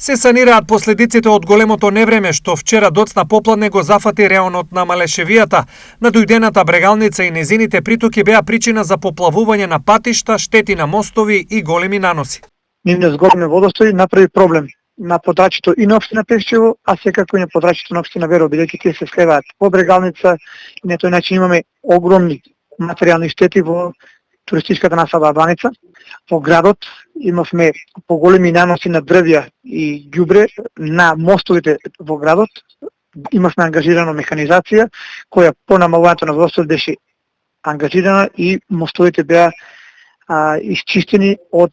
Се санираат последиците од големото невреме што вчера доцна попладне го зафати реонот на Малешевијата. Надојдената брегалница и незините притоки беа причина за поплавување на патишта, штети на мостови и големи наноси. Нивниот големи водостои направи проблем на подрачјето и на општина Пешчево, а секако и на подрачјето на општина Веро, бидејќи тие се сливаат по брегалница и на тој начин имаме огромни материјални штети во туристичката населба Баница. Во градот имавме поголеми наноси на дрвја и ѓубре на мостовите во градот. Имавме ангажирана механизација која по намалувањето на водостојот беше ангажирана и мостовите беа исчистени од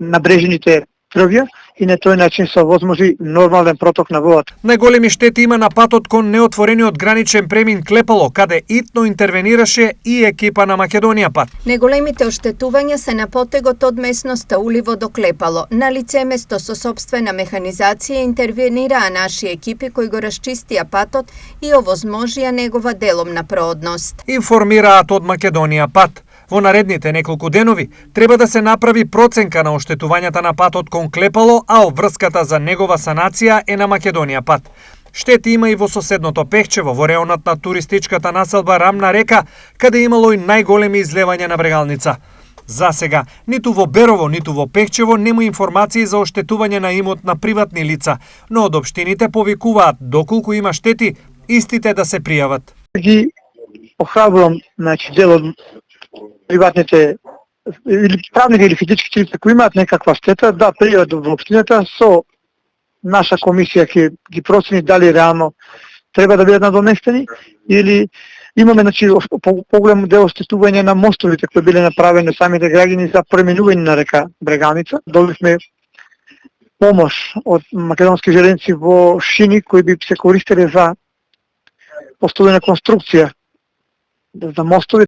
набрежените дрвја и на тој начин се возможи нормален проток на водата. Најголеми штети има на патот кон неотворениот граничен премин Клепало, каде итно интервенираше и екипа на Македонија пат. Најголемите оштетувања се на потегот од местноста Уливо до Клепало. На лице место со сопствена механизација интервенираа наши екипи кои го расчистија патот и овозможија негова деломна проодност. Информираат од Македонија пат. Во наредните неколку денови треба да се направи проценка на оштетувањата на патот кон Клепало, а обврската за негова санација е на Македонија пат. Штети има и во соседното Пехчево, во реонот на туристичката населба Рамна река, каде имало и најголеми излевања на брегалница. За сега, ниту во Берово, ниту во Пехчево нема информации за оштетување на имот на приватни лица, но од општините повикуваат доколку има штети, истите да се пријават. Ги охрабрувам, дел од приватните или правните или физички лица кои имаат некаква штета да пријават во општината, со наша комисија ќе ги процени дали реално треба да бидат надоместени или имаме поголем дел оштетување на мостовите кои биле направени самите граѓани за преминување на река Брегалница. Добивме помош од македонски железници во шини кои би се користеле за поставена конструкција за мостови.